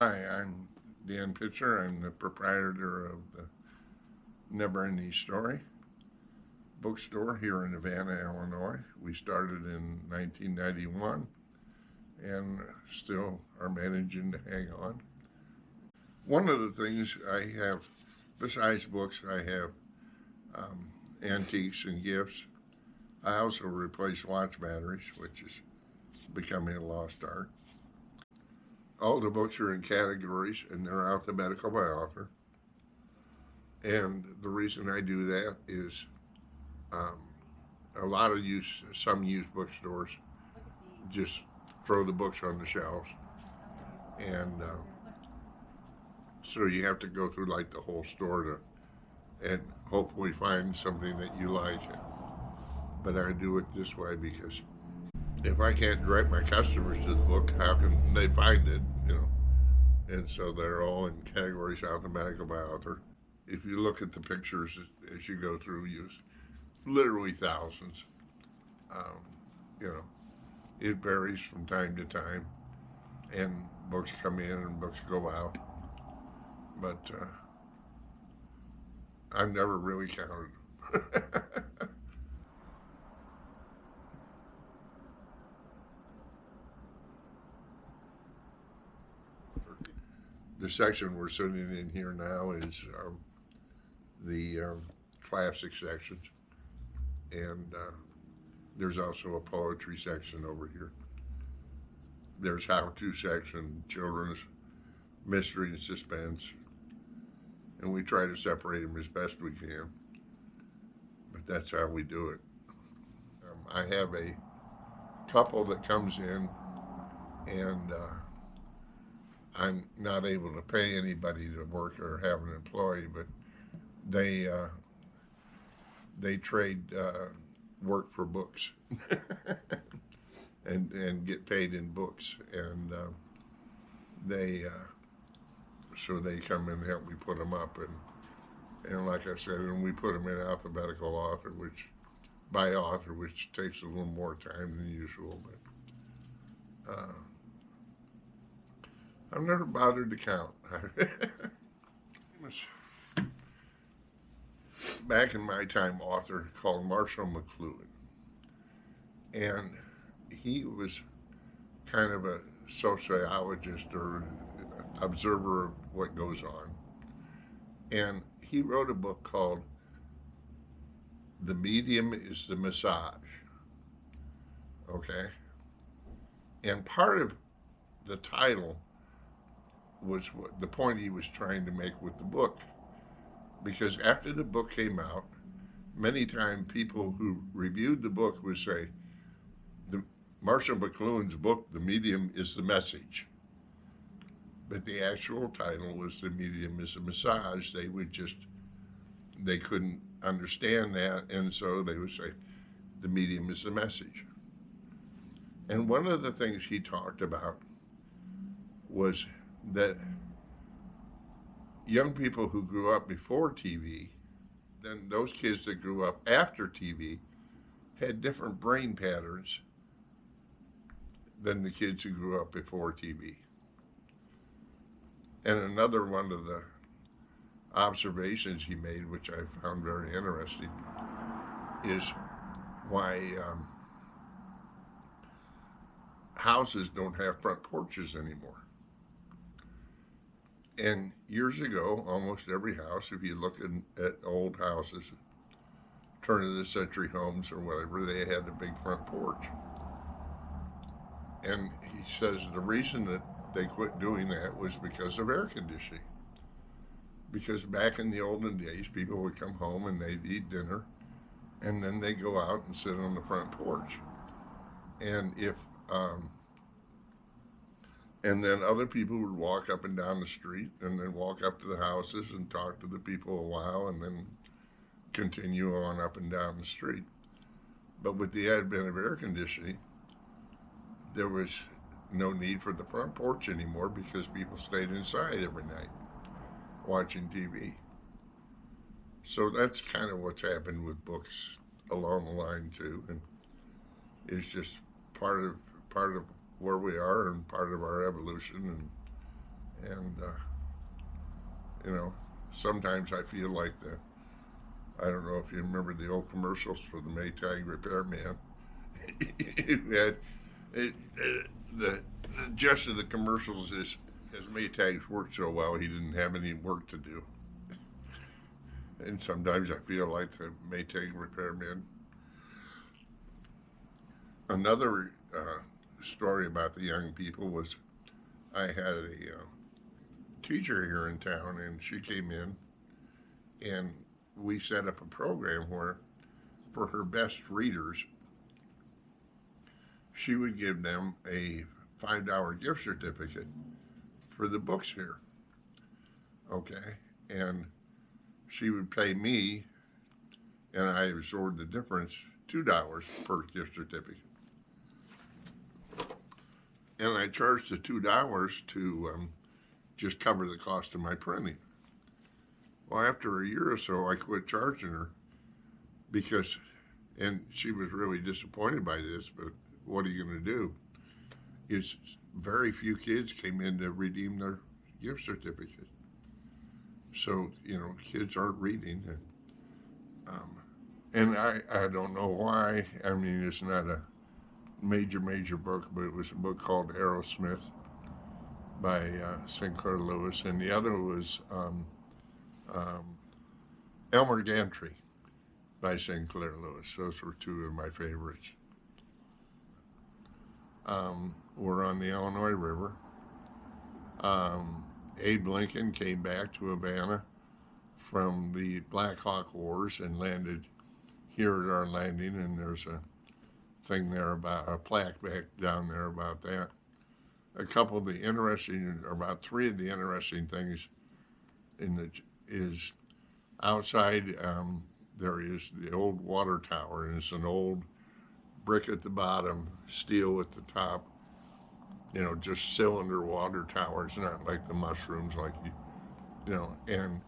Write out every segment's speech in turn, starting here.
Hi, I'm Dan Pitcher. I'm the proprietor of the NeverEnding Story bookstore here in Havana, Illinois. We started in 1991 and still are managing to hang on. One of the things I have, besides books, I have antiques and gifts. I also replace watch batteries, which is becoming a lost art. All the books are in categories and they're alphabetical by author. And the reason I do that is um, a lot of some used bookstores just throw the books on the shelves. And so you have to go through like the whole store and hopefully find something that you like. But I do it this way because if I can't direct my customers to the book, how can they find it? And so they're all in categories alphabetical by author. If you look at the pictures as you go through, you literally thousands. Um, you know, it varies from time to time, and books come in and books go out. But I've never really counted. The section we're sitting in here now is the classic sections, and there's also a poetry section over here. There's how-to section, children's, mystery and suspense, and we try to separate them as best we can, but that's how we do it. I have a couple that comes in, and I'm not able to pay anybody to work or have an employee, but they trade work for books and get paid in books, and they so they come in and help me put them up, and like I said, and we put them in alphabetical author, which by author, which takes a little more time than usual, but I've never bothered to count. Back in my time, author called Marshall McLuhan, and he was kind of a sociologist or observer of what goes on, and he wrote a book called "The Medium is the Massage." Okay, and part of the title was what the point he was trying to make with the book, because after the book came out, many times people who reviewed the book would say, the Marshall McLuhan's book, The Medium is the Message. But the actual title was The Medium is a Massage. They couldn't understand that, and so they would say, the medium is the message. And one of the things he talked about was that young people who grew up before TV, then those kids that grew up after TV, had different brain patterns than the kids who grew up before TV. And another one of the observations he made, which I found very interesting, is why houses don't have front porches anymore. And years ago, almost every house, if you look at old houses, turn of the century homes or whatever, they had a big front porch. And he says the reason that they quit doing that was because of air conditioning. Because back in the olden days, people would come home and they'd eat dinner, and then they'd go out and sit on the front porch. And and then other people would walk up and down the street and then walk up to the houses and talk to the people a while and then continue on up and down the street. But with the advent of air conditioning, there was no need for the front porch anymore because people stayed inside every night watching TV. So that's kind of what's happened with books along the line too, and it's just part of where we are and part of our evolution, And, you know, sometimes I feel like the, I don't know if you remember the old commercials for the Maytag repairman. It had, the gist of the commercials is his Maytags worked so well he didn't have any work to do. And sometimes I feel like the Maytag repairman. Another story about the young people was I had a teacher here in town, and she came in, and we set up a program where, for her best readers, she would give them a $5 gift certificate for the books here. Okay, and she would pay me, and I absorbed the difference, $2 per gift certificate. And I charged the $2 to just cover the cost of my printing. Well, after a year or so, I quit charging her because, and she was really disappointed by this, but what are you going to do? Is very few kids came in to redeem their gift certificate. So, you know, kids aren't reading. And I don't know why. I mean, it's not a major book, but it was a book called Aerosmith by Sinclair Lewis, and the other was um, Elmer Gantry by Sinclair Lewis. Those were two of my favorites. We're on the Illinois River. Abe Lincoln came back to Havana from the Black Hawk Wars and landed here at our landing, and there's a thing there about a plaque back down there about that. A couple of the interesting, or about three of the interesting things in the is outside. There is the old water tower, and it's an old brick at the bottom, steel at the top. You know, just cylinder water tower. It's not like the mushrooms, like you know. And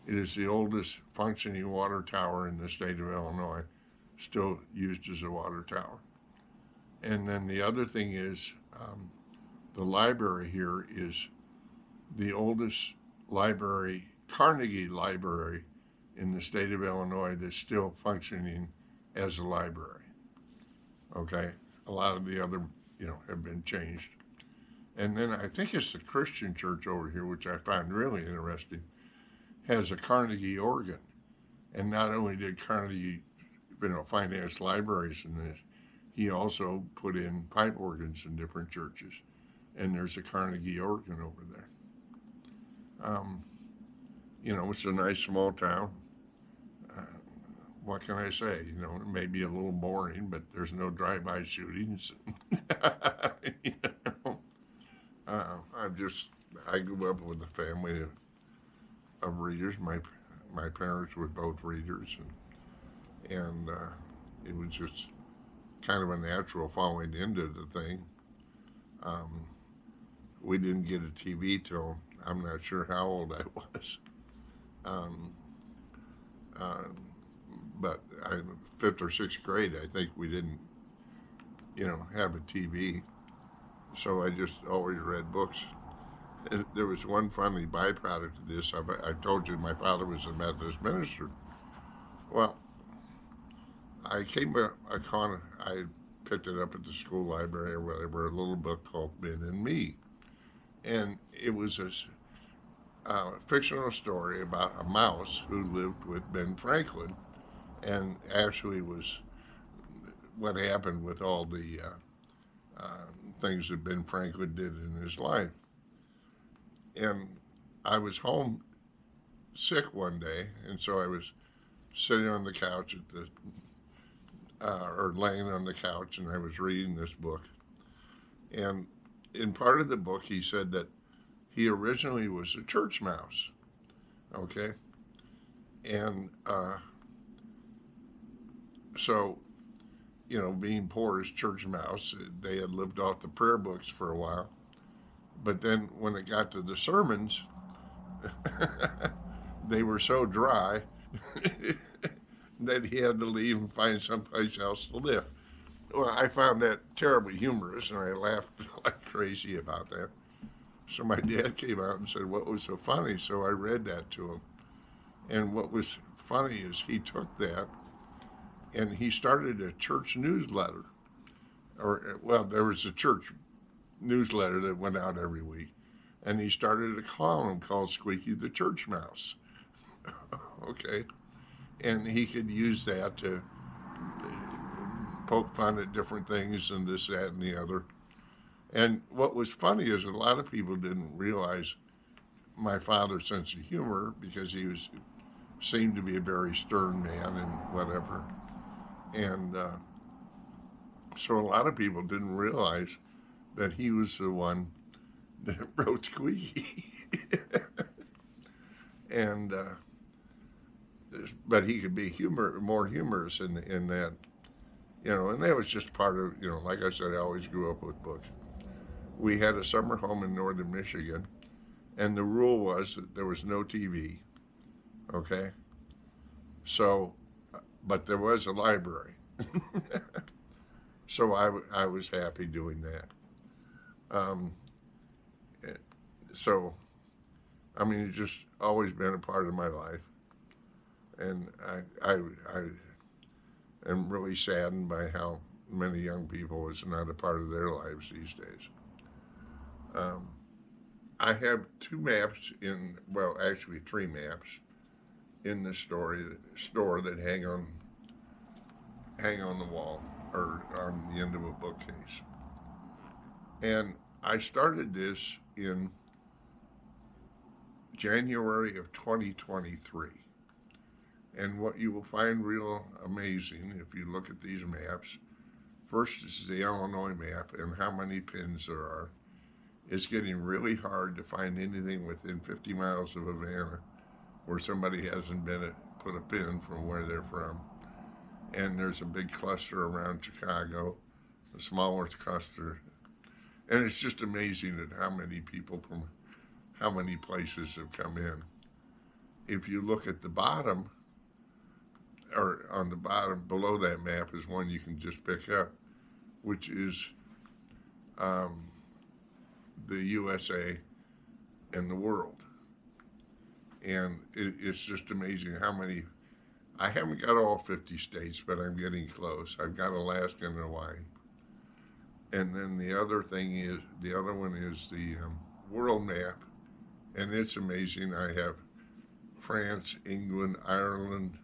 it is the oldest functioning water tower in the state of Illinois, still used as a water tower. And then the other thing is, the library here is the oldest library, Carnegie Library, in the state of Illinois that's still functioning as a library. Okay, a lot of the other, you know, have been changed. And then I think it's the Christian church over here, which I find really interesting, has a Carnegie organ. And not only did Carnegie, you know, finance libraries in this, he also put in pipe organs in different churches. And there's a Carnegie organ over there. You know, it's a nice small town. Uh, what can I say? You know, it may be a little boring, but there's no drive-by shootings. You know? I'm just, I grew up with a family of readers. My parents were both readers, and it was just kind of a natural falling into the thing. Um, we didn't get a TV till I'm not sure how old I was. Um, uh, but fifth or sixth grade, I think we didn't, you know, have a TV. So I just always read books. And there was one funny byproduct of this. I told you my father was a Methodist minister. Well, I came upon, I picked it up at the school library or whatever, a little book called Ben and Me. And it was a fictional story about a mouse who lived with Ben Franklin, and actually was what happened with all the things that Ben Franklin did in his life. And I was home sick one day, and so I was sitting on the couch at the, or laying on the couch, and I was reading this book. And in part of the book, he said that he originally was a church mouse, okay? And so, you know, being poor as church mouse, they had lived off the prayer books for a while. But then when it got to the sermons, they were so dry that he had to leave and find someplace else to live. Well, I found that terribly humorous, and I laughed like crazy about that. So my dad came out and said, "What was so funny?" So I read that to him. And what was funny is he took that and he started a church newsletter. Or, well, there was a church newsletter that went out every week. And he started a column called Squeaky the Church Mouse. Okay. And he could use that to poke fun at different things and this, that, and the other. And what was funny is a lot of people didn't realize my father's sense of humor because he was seemed to be a very stern man and whatever. And so a lot of people didn't realize that he was the one that wrote Squeaky. And but he could be more humorous in that, and that was just part of, like I said, I always grew up with books. We had a summer home in northern Michigan, and the rule was that there was no TV. Okay, so, but there was a library, so I was happy doing that. Um, so, I mean, it's just always been a part of my life, and I am really saddened by how many young people it's not a part of their lives these days. Um, I have two maps well, actually three maps in the store that hang on the wall or on the end of a bookcase. And I started this in January of 2023. And what you will find real amazing if you look at these maps, first is the Illinois map and how many pins there are. It's getting really hard to find anything within 50 miles of Havana where somebody hasn't put a pin from where they're from. And there's a big cluster around Chicago, a smaller cluster. And it's just amazing at how many people from how many places have come in. If you look at the bottom, or on the bottom below that map is one you can just pick up, which is the USA and the world. And it's just amazing how many. I haven't got all 50 states, but I'm getting close. I've got Alaska and Hawaii. And then the other one is the world map. And it's amazing. I have France, England, Ireland,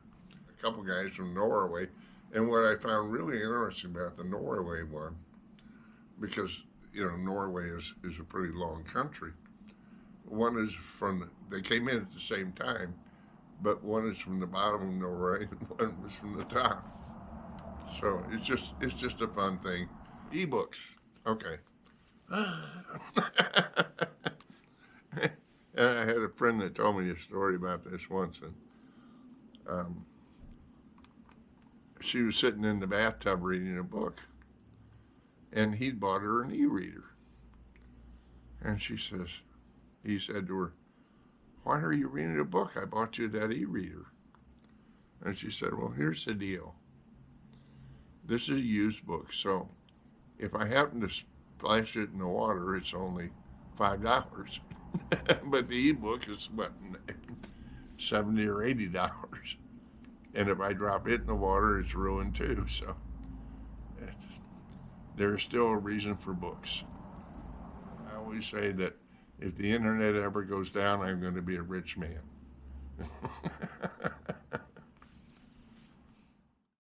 a couple guys from Norway. And what I found really interesting about the Norway one, because, Norway is a pretty long country. One is they came in at the same time, but one is from the bottom of Norway and one was from the top. So it's just a fun thing. Ebooks, okay. And I had a friend that told me a story about this once, and she was sitting in the bathtub reading a book, and he'd bought her an e-reader. And he said to her, "Why are you reading a book? I bought you that e-reader." And she said, "Well, here's the deal. This is a used book, so if I happen to splash it in the water, it's only $5. But the e-book is what, $70 or $80. And if I drop it in the water, it's ruined too. So there's still a reason for books." I always say that if the internet ever goes down, I'm going to be a rich man.